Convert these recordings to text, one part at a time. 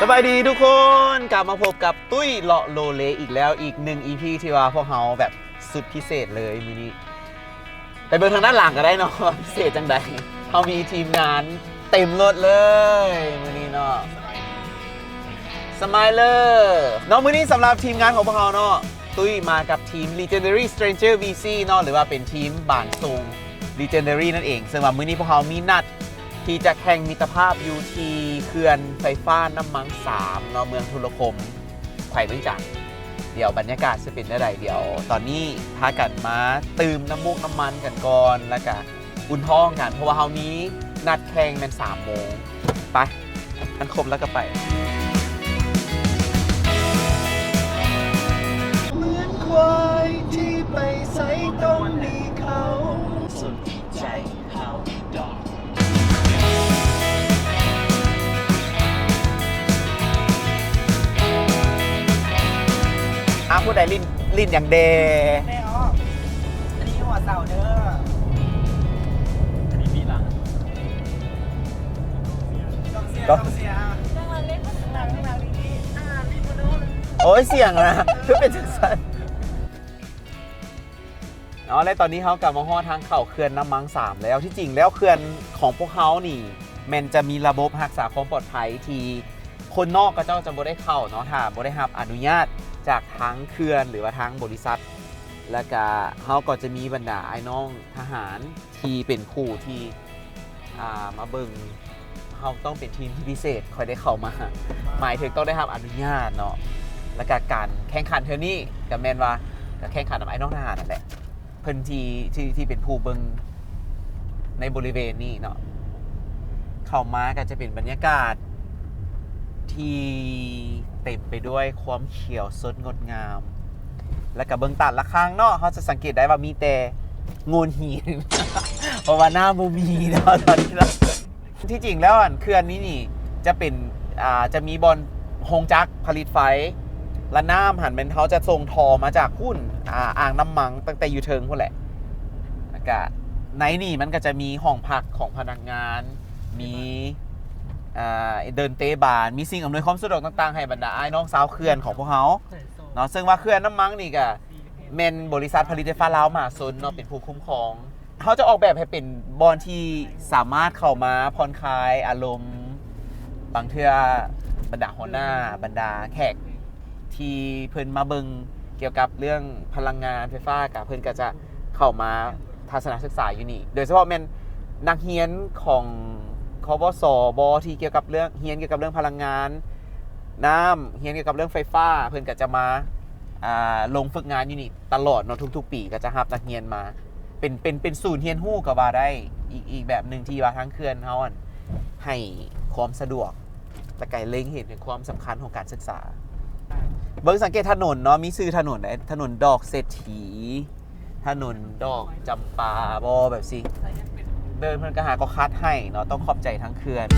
สบายดีทุกคนกลับมาพบกับตุ้ยเลาะโลเลอีกแล้วอีก1 EP ที่ว่าพวกเราแบบสุดพิเศษเลยมื้อนี้ไปเบิ่งทางด้านหลังก็ได้เนาะพิเศษจังใดเขามีทีมงานเต็มรถเลยมื้อนี้เนาะสมายเลอร์เนาะมื้อนี้สำหรับทีมงานของพวกเราเนาะตุ้ยมากับทีม Legendary Stranger VC เนาะหรือว่าเป็นทีมบานซุง Legendary นั่นเองซึ่งว่ามื้อนี้พวกเรามีนัดที่จะแข่งมิตรภาพอยู่ที่เขื่อนไฟฟ้าน้ำมัง3เนาะเมืองทุรคมไผ่เมืองจันทร์เดี๋ยวบรรยากาศจะเป็นได้เดี๋ยวตอนนี้พากันมาตื่มน้ำมูกน้ำมันกันก่อนแล้วก็อุ่นท้องกันเพราะว่าเฮานี้นัดแข่งเป็น3 โมงไปมันครบแล้วก็ไปเหมือนควายที่ไปใส่ตรงนี้เขาสุดใจเขาดอกผู้ใดลิ้นอย่างเดแม่อ๋ออันนี้หัวเสาเด้ออันนี้ปีหลังต้องเสียข้างหลังเล็กข้างหลังลิ้นลิ้นมาดูโอ้ยเสียงนะเพื่อเป็นจังสันแล้วตอนนี้เขากลับมาฮอดทางเข้าเขื่อนน้ำมัง3แล้วที่จริงแล้วเขื่อนของพวกเขานี่มันจะมีระบบรักษาความปลอดภัยที่คนนอกก็เจ้าจะบ่ได้เข้าเนาะถ้าบ่ได้รับอนุญาตจากทั้งเขื่อนหรือว่าทั้งบริษัทแล้วก็เขาก็จะมีบรรดาไอ้น้องทหารที่เป็นผู้ที่มาเบิ่งเขาต้องเป็นทีมที่พิเศษค่อยได้เข้ามาหมายถึงต้องได้รับอนุญาตเนาะแล้วก็การแข่งขันเทอนี่กับแมนว่าแข่งขันกับไอ้น้องทหารนั่นแหละเพิ่นที่เป็นผู้เบิ่งในบริเวณนี้เนาะเข้ามาก็จะเป็นบรรยากาศที่เต็มไปด้วยความเขียวสดงดงามและกับเบื้องตัดละครั้งเนาะเขาจะสังเกตได้ว่ามีแต่งูหิน เพราะว่าหน้ามูมีเนาะตอนนี้เราที่จริงแล้วเขื่อนนี้นี่จะเป็นจะมีบอลโฮงจักรผลิตไฟและน้ำหันเป็นเขาจะส่งทอมาจากหุ้นอ่างน้ำมังตั้งแต่อยู่เทิงพวกแหละแล้วก็ในนี่มันก็จะมีห้องพักของพนักงานมีเดินเตะบานมีสิ่งอำนวยความสะดวกต่างๆให้บรรดาไอ้น้องสาวเขื่อนของพวกเขาเนาะซึ่งว่าเขื่อนน้ำมังนี่ก็เมนบริษัทผลิตไฟฟ้าลาวมหาชนเนาะเป็นผู้คุ้มครองเขาจะออกแบบให้เป็นบอลที่สามารถเข้ามาผ่อนคลายอารมณ์บางเทื่อบรรดาหัวหน้าบรรดาแขกที่เพิ่นมาเบิ่งเกี่ยวกับเรื่องพลังงานไฟฟ้ากับเพิ่นก็จะเข้ามาทัศนศึกษาอยู่นี่โดยเฉพาะแม่นนักเรียนของคบสบที่เกี่ยวกับเรื่องเรียนเกี่ยวกับเรื่องพลังงานน้ำเรียนเกี่ยวกับเรื่องไฟฟ้าเพิ่นก็จะมาลงฝึกงานอยู่นี่ตลอดเนาะทุกๆปีก็จะรับนักเรียนมาเป็นศูนย์เรียนรู้ก็ว่าได้อีกแบบหนึ่งที่ว่าทั้งเขื่อนเขาให้ความสะดวกและไกลเล็งเห็นถึงความสำคัญของการศึกษาเบิ่งสังเกตถนนเนาะมีชื่อถนนได้ถนนดอกเศรษฐีถนนดอกจำปาบอแบบสิเดินเพื่อนก็หาก็คัดให้เนาะต้องขอบใจทั้งเขื่อน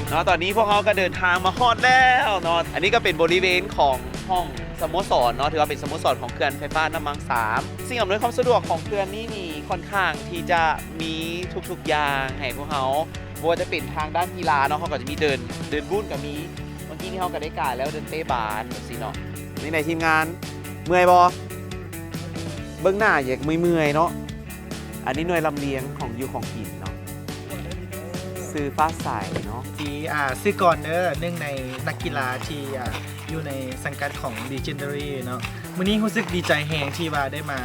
เนาะตอนนี้พวกเขาก็เดินทางมาฮอดแล้วเนาะอันนี้ก็เป็นบริเวณของห้องสโมสรเนาะถือว่าเป็นสโมสรของเขื่อนไฟฟ้าน้ำมัง3สิ่งอำนวยความสะดวกของเขื่อนนี่ค่อนข้างที่จะมีทุกๆอย่างให้พวกเขาบัวจะเป็นทางด้านกีฬาเนาะเขาก็จะมีเดินบุ่นกับมีเมื่อกี้ที่เขาก็ได้กล่าวแล้วเดินเตะบาสแบบนี้เนาะนี่ในทีมงานเมื่อยบอเบื้องหน้าอยากเมื่อยเนาะอันนี้หน่วยลำเลียงของยูของกินเนาะซื้อฟ้าใสเนาะที่ซื้อก่อนเด้อเนื่องในนักกีฬาที่อยู่ในสังกัดของ Legendary เนาะมื้อนี้รู้สึกดีใจแฮงที่ว่าได้มา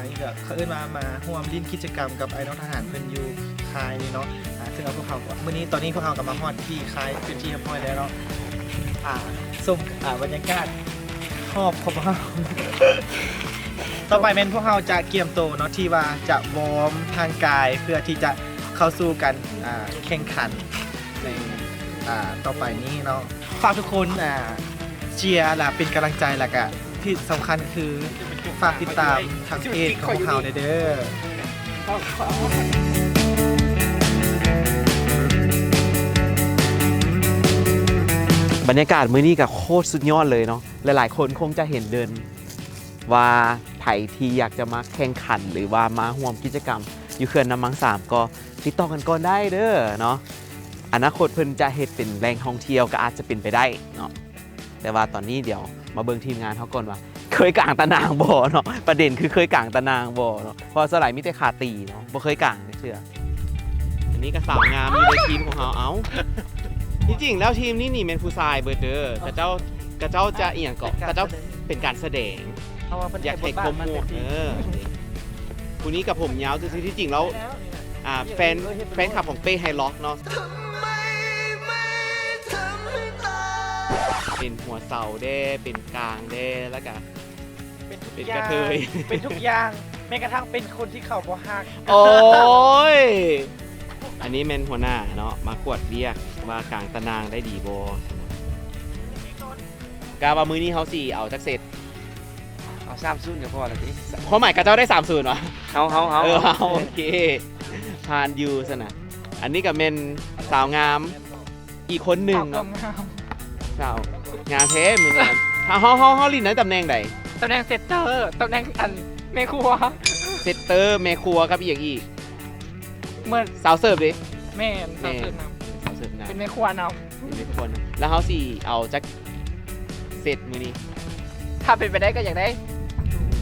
อีกแล้วเขามาร่วมลิ้นกิจกรรมกับไอ้น้องทหารเพิ่นอยู่ค่ายนี่เนาะซึ่งเอาพวกเขามื้อนี้ตอนนี้พวกเขากำลังฮอดที่ค่ายเป็นที่เรียบร้อยแล้วเนาะชมบรรยากาศรอบของเราต่อไปเป็นพวกเราจะเกียมโตเนาะที่ว่าจะวอร์มทางกายเพื่อที่จะเข้าสู่กันแข่งขันในต่อไปนี้เนาะฝากทุกคนเชียร์และเป็นกำลังใจและก็ที่สำคัญคือฝากติดตามทางเพจของพวกเราเด้อ บรรยากาศมื้อนี้ก็โคตรสุดยอดเลยเนาะหลายๆคนคงจะเห็นเดินว่าไผที่อยากจะมาแข่งขันหรือว่ามาร่วมกิจกรรมอยู่เขื่อนน้ำมังสามก็ติดต่อกันก่อนได้เด้อเนาะอนาคตเพิ่นจะเฮ็ดเป็นแหล่งท่องเที่ยวก็อาจจะเป็นไปได้เนาะแต่ว่าตอนนี้เดี๋ยวมาเบิ่งทีมงานเขาก่อนว่าเคยกางตะนางบ่เนาะประเด็นคือเคยกางตะนางบ่เนาะเพราะสลายมีแต่ขาตีเนาะบ่เคยกางเชื่ออันนี้ก็สาวงามอยู่ในทีมของเขาเอ้าที่จริงแล้วทีมนี้นี่เป็นผู้ชายเบิดเด้อกระเจ้าจะอีหยังเกาะกระเจ้าเป็นการแสดง เอาว่าเพิ่น อยาก ให้ ให้ บท ค บาท ม มัน หม เต็ ด มที่ คู่นี้กับผมยาวคือที่จริงแล้วแฟนคลับของเป้ไฮล็อกเนาะเป็นหัวเสาเด้เป็นกลางเด้แล้วก็ เป็นทุก เป็น อก ย่า ระ ง เทย เป็นทุกอย่างแม้กระทั่งเป็นคนที่เขาบ่ฮัก โอ้ยอันนี้เป็นหัวหน้าเนาะมากวดเรียกว่ากลางตะนางได้ดีโบกาบามือนี้เขาสี่เอาจักเสร็จ เอา30ก็พอแล้วพี่ เขาหมายกับเจ้าได้30วะ เอา โอเคผ่านยูสนะอันนี้ก็เป็นสาวงามอีกคนหนึ่ง เอา เนาะ งาม สาวงามเท้เหมือนกันเขาลินในตำแหน่งใด ตำแหน่งเซตเตอร์ตำแหน่งอันแม่ครัว เซตเตอร์แม่ครัวกับอีกอย่างอีก เหมือน สาวเสิร์ฟดิ แม่นสาวเสิร์ฟน สาวเสิร์ฟนะ ำเป็นแม่ครัวน เป็นคนแล้วเขาสี่เอาจักเสร็จมือนี้ ำถ้าเป็นไปได้ก็อยากได้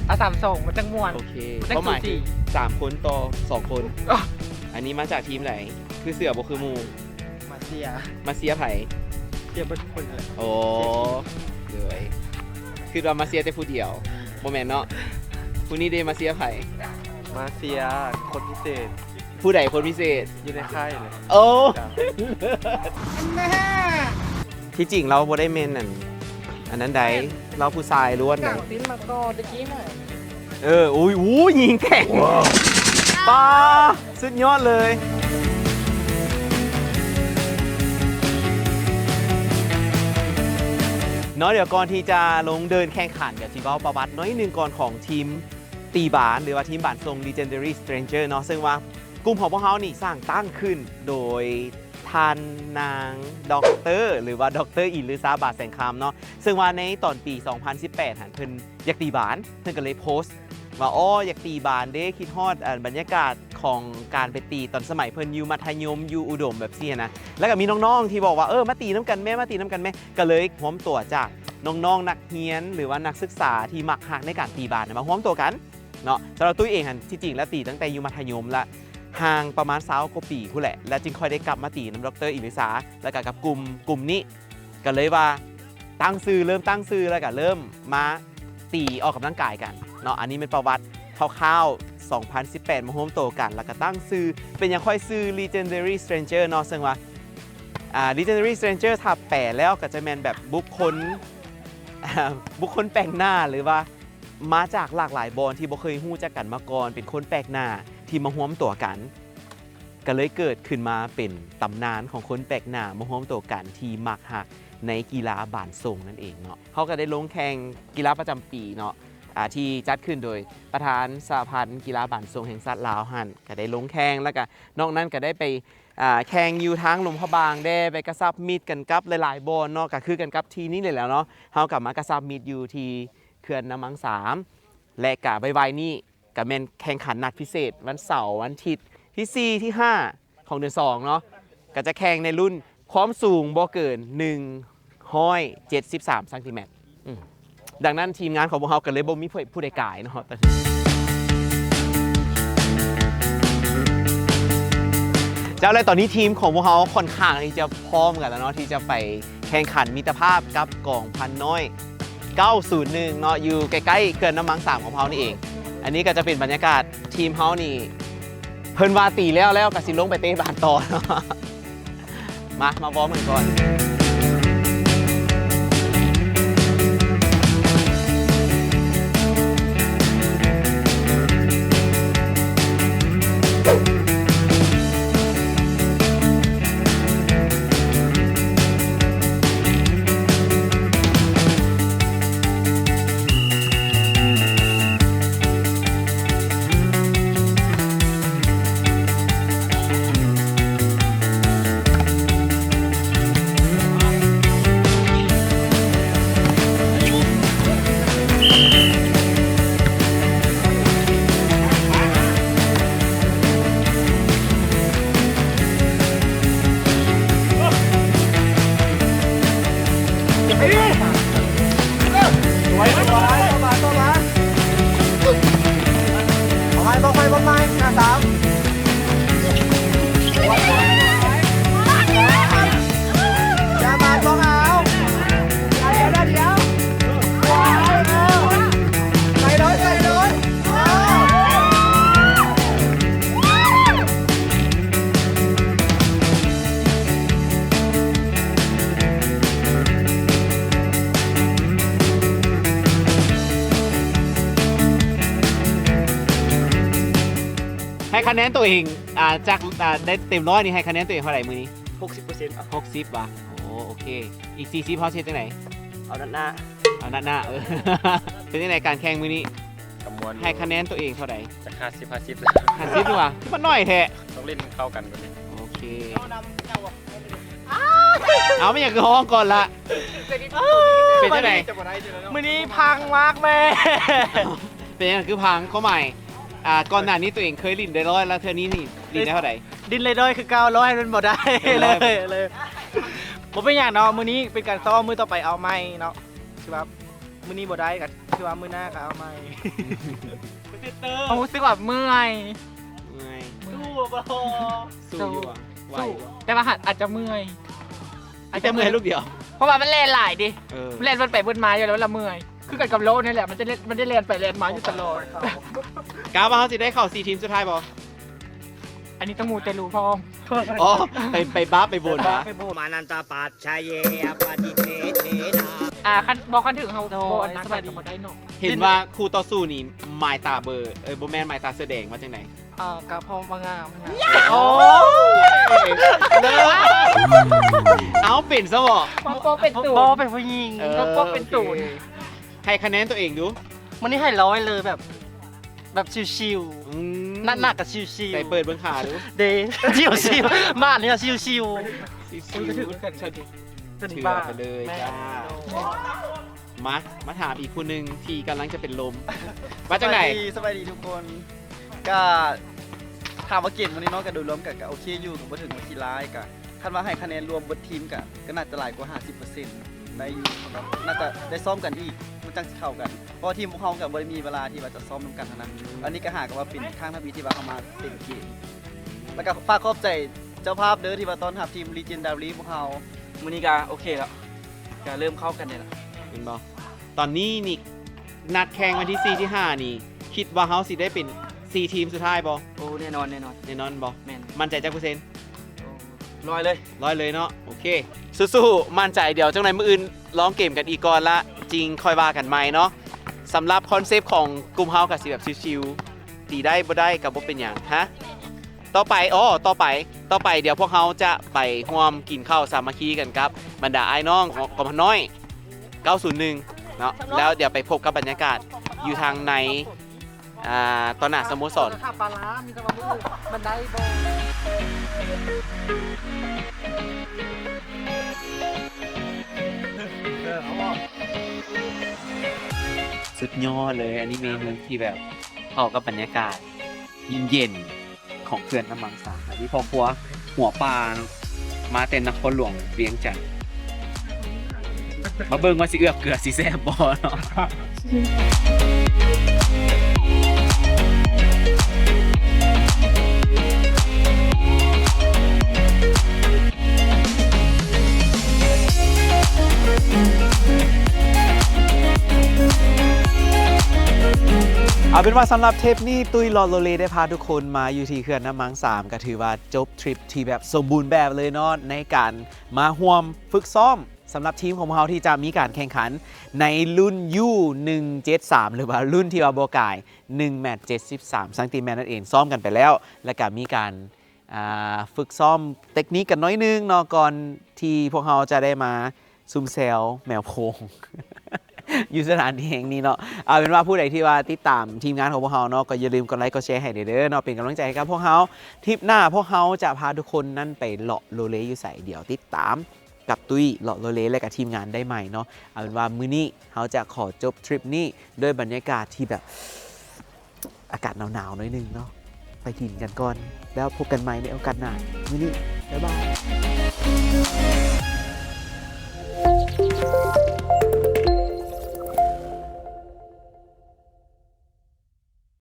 เอา32มันจังม่วน โอเค จัง เป้าห สู มาย สี คือ3คนต่อ2คน อ๋อ อันนี้มาจากทีมไหนคือเสือบ่คือหมู มาเสีย มาเซียไผ่ เสียเบิดทุกคนเลย โอ้เลยคือเรามาเซียแต่ผู้เดียวโมเมนเนาะผู้นี้ได้มาเซียไผ่ มาเซียคนพิเศษ ผู้ใดคนพิเศษ อยู่ในค่ายเลย โอ้ จ้ะ ที่จริงเราบ่ได้เมนอันนั้นใดเราผู้ชายล้วน ก ใด ลางติ้นมาก่อนตะกี้น่ะ อุ้ยยิงแข่งป้าสุดยอดเลยเนาะเดี๋ยวก่อนที่จะลงเดินแข่งขันเดี๋ยวทีมเอาประวัติน้อยหนึ่งก่อนของทีมตีบานหรือว่าทีมบานทรง Legendary Stranger เนาะซึ่งว่ากลุ่มของพวกเขานี่สร้างตั้งขึ้นโดยทานนางด็อกเตอร์หรือว่าด็อกเตอร์อินหรือซาบาแสงคำเนาะซึ่งว่าในตอนปี 2018หันเพิ่นอยากตีบานเพิ่นก็เลยโพสต์ว่าอยากตีบานเด้คิดฮอดบรรยากาศของการไปตีตอนสมัยเพิ่นอยู่มัธยมอยู่อุดมแบบเสียนะแล้วก็มีน้องๆที่บอกว่ามาตีน้ำกันแม่มาตีน้ำกันแม่ก็เลยร่วมตัวจากน้องๆนักเรียนหรือว่านักศึกษาที่มักหักในการตีบานมาร่วมตัวกันเนาะสำหรับตุ้ยเองหันที่จริงแล้วตีตั้งแต่อยู่มัธยมละห่างประมาณ20 กว่าปีผู้แหละแล้วจึงค่อยได้กลับมาตีน้ำดรอิลิสาแล้วก็กับกลุ่มนี้ก็เลยว่าเริ่มตั้งซื้อแล้วก็เริ่มมาตีออกกำลังกายกันเนาะอันนี้เป็นประวัติคร่าวๆ2018 มาร่วมตัวกันแล้วก็ตั้งซื้อเป็นยังค่อยซื้อ Legendary Stranger เนาะซึ่งว่าLegendary Stranger ถ้าแปลแล้วก็จะแมนแบบบุคคล บุคคลแปลกหน้าหรือว่ามาจากหลากหลายบอลที่บ่เคยฮู้จักกันมาก่อนเป็นคนแปลกหน้าที่มาร่วมตัวกันก็เลยเกิดขึ้นมาเป็นตำนานของคนแปลกหน้ามาร่วมตัวกันที่มักหักในกีฬาบานทรงนั่นเองเนาะเขาก็ได้ลงแข่งกีฬาประจำปีเนาะที่จัดขึ้นโดยประธานสหพันธ์กีฬาบานทรงแห่งชาติลาวหันก็ได้ลงแข่งแล้วก็นอกนั้นก็ได้ไปแข่งอยู่ทางหลุมพระบางได้ไปกระซับมิดกันกับหลายๆบอลเนาะก็คือกันกับทีนี้เลยแล้วเนาะเฮากลับมากระซับมิดอยู่ที่เขื่อนน้ำมัง3และกะไวๆนี่ก็แม่นแข่งขันนัดพิเศษวันเสาร์วันอาทิตย์ที่4ที่5ของเดือน2เนาะก็จะแข่งในรุ่นความสูงบ่เกิน173ซนดังนั้นทีมงานของพวกเราก็เลยบ่มีผู้ใดกายเนาะเจ้าเลยตอนนี้ทีมของพวกเขาค่อนข้างที่จะพร้อมกันแล้วเนาะที่จะไปแข่งขันมิตรภาพกับกองพันน้อย901เนาะอยู่ใกล้ๆเขื่อนน้ำมัง3ของเขานี่เองอันนี้ก็จะเป็นบรรยากาศทีมเขานี่เพิ่นว่าตีแล้วก็สิลงไปเตะบานต่อเนาะมาวอร์มกันก่อน คะแนนตัวเองจากได้เต็มร้อยนี่ให้คะแนนตัวเองเท่าไหร่มื้อนี้ 60%อ่ะ 60บ่ะโอเคอีก40เฮาเฮ็ดจังได๋ เอาด้านหน้า เอาหน้าเป็นจังได๋การแข่งมื้อนี้ กำมวล ให้คะแนนตัวเองเท่าไหร่ จะ50-50แล้ว 50ดูว่ะมันน้อยแท้ ต้องเล่นเข้ากันกว่านี้ โอเคเอาไม่อยากคือห้องก่อนละเป็นจังได๋ มื้อนี้พังมากแม่ เป็นจังได๋คือพังเข้าใหม่ก่อนหน้านี้ตัวเองเคยลิ้นได้ร้อยแล้วเทื่อนี้นี่ลิ้นได้เท่าไหร่ ดินเลยด้อยคือ900มันบ่ได้เลยบ่เป็นอย่างเนาะมื้อนี้เป็นการซ้อมมื้อต่อไปเอาใหม่เนาะคือว่ามื้อนี้บ่ได้ก็คือว่ามื้อหน้าก็เอาใหม่ผมรู้สึกว่าเมื่อย เมื่อย สู้บ่ สู้อยู่อ่ะไหวอยู่ แต่ว่าอาจจะเมื่อย อาจจะเมื่อยลูกเดียว เพราะว่ามันเล่นหลายดิ เออ เล่นมันไปบนมาอยู่แล้วละเมื่อยคือกันกับโลนี่แหละมันจะเล่นมันได้เล่นไปเล่นมาอยู่ตลอด กาวว่าเขาสิได้เข้า4ทีมสุดท้ายบ่ อันนี้ต้องมูเตลูพร้อม อ๋อไปบ้าไปบนนะ มานันตาปัจชายเยปฏิเทเทนา คันบอกคันถึงเฮาโบนนักแบบได้เนาะ เห็นว่าคู่ต่อสู้นี่หมายตาเบอร์บ่แม่นหมายตาเสื้อแดงว่าจังได๋ กะพอมางาม โอ้ยเลิศเอาเป็นซะบ่ โปเป็นตูน โบเป็นผู้หญิง โปเป็นตูน ให้คะแนนตัวเองดู วันนี้ให้100เลยแบบชิวๆหนักกับชิว ใส่เปิดเบิ่งขาดู ๆเดชิวๆบ้านนี้ชิว ชิว กัน ๆเชื่อไปเลยจ้ามาถามอีกคนนึงที่กำลังจะเป็นลมว่าจังได๋ สบายดีทุกคน ก็ถามว่าเก่งวันนี้เนาะก็โดยรวมกับโอเคอยู่กับบ่ถึงว่ากี่ร้ายก็คันว่าให้คะแนนรวมเบนทีมก็น่าจะหลายกว่า 50%ได้อยู่ครับน่าจะได้ซ้อมกันอีกมันจังสิเข้ากันเพราะว่าทีมพวกเขาก็บ่ได้มีเวลาที่ว่าจะซ้อมนำกันเท่านั้นอันนี้ก็หากันว่าเป็นข้างทัพพีที่ว่าเขามาเต็มเกมแล้วก็ฝากขอบใจเจ้าภาพเด้อที่ว่าต้อนรับทีม Legendary พวกเขา มื้อนี้ก็โอเคแล้วก็เริ่มเข้ากันได้แล้ว เห็นบ่ตอนนี้นี่นัดแข่งวันที่4ที่5นี่คิดว่าเฮาสิได้เป็น4ทีมสุดท้ายบ่ โอ้แน่นอน แน่นอนบ่ แม่น มั่นใจจักเปอร์เซ็นต์ ร้อยเลย 100เลยเนาะโอเคสู้ๆมั่นใจเดี๋ยวจังไหนมื้ออื่นลองเกมกันอีกก่อนละจริงค่อยว่ากันใหม่เนาะสำหรับคอนเซปต์ของกลุ่มเฮาก็สิแบบชิวๆตีได้บ่ได้ก็บ่เป็นหยังฮะต่อไปเดี๋ยวพวกเฮาจะไปร่วมกินข้าวสามัคคีกันกับบรรดาไอ้น้องของกองพันน้อย901เนาะแล้วเดี๋ยวไปพบกับบรรยากาศอยู่ทางในตอนหน้าสโมสร ข้าปลาร้ามีแต่ว่ามือมันได้บ่ สุดยอดเลยอันนี้เมนูที่แบบเข้ากับบรรยากาศเย็นๆของเขื่อนน้ำมังสาอันนี้พอครัวหัวปลามาเต็นนครหลวงเวียงจันทน์มาเบิ่งว่าสิเอือกเกลือสิแซ่บบ่เนาะเอาเป็นว่าสำหรับเทปนี้ตุ้ยลอโลเลได้พาทุกคนมาอยู่ที่เขื่อนน้ำมัง3ก็ถือว่าจบทริปที่แบบสมบูรณ์แบบเลยเนาะในการมาร่วมฝึกซ้อมสำหรับทีมของเราที่จะมีการแข่งขันในรุ่น U173 หรือว่ารุ่นที่ว่าโบกาย1แมตช์73ซังติแมตนั่นเองซ้อมกันไปแล้ว และก็มีการฝึกซ้อมเทคนิคกันน้อยนึงเนาะก่อนที่พวกเราจะได้มาซุ่มแซวแมวโพง อยู่สถานที่แห่งนี้เนาะเอาเป็นว่าผู้ใดที่ว่าติดตามทีมงานของพวกเราเนาะก็อย่าลืมกดไลค์กดแชร์ให้เด้อเนาะเป็นกำลังใจให้กับพวกเราทริปหน้าพวกเราจะพาทุกคนนั่นไปเลาะโลเลอยู่ใส่เดี๋ยวติดตามกับตุ้ยเลาะโลเลและกับทีมงานได้ใหม่เนาะเอาเป็นว่ามื้อนี้เราจะขอจบทริปนี้ด้วยบรรยากาศที่แบบอากาศหนาวๆหน่อยนึงเนาะไปกินกันก่อนแล้วพบกันใหม่ในโอกาสหน้ามื้อนี้บ๊ายบาย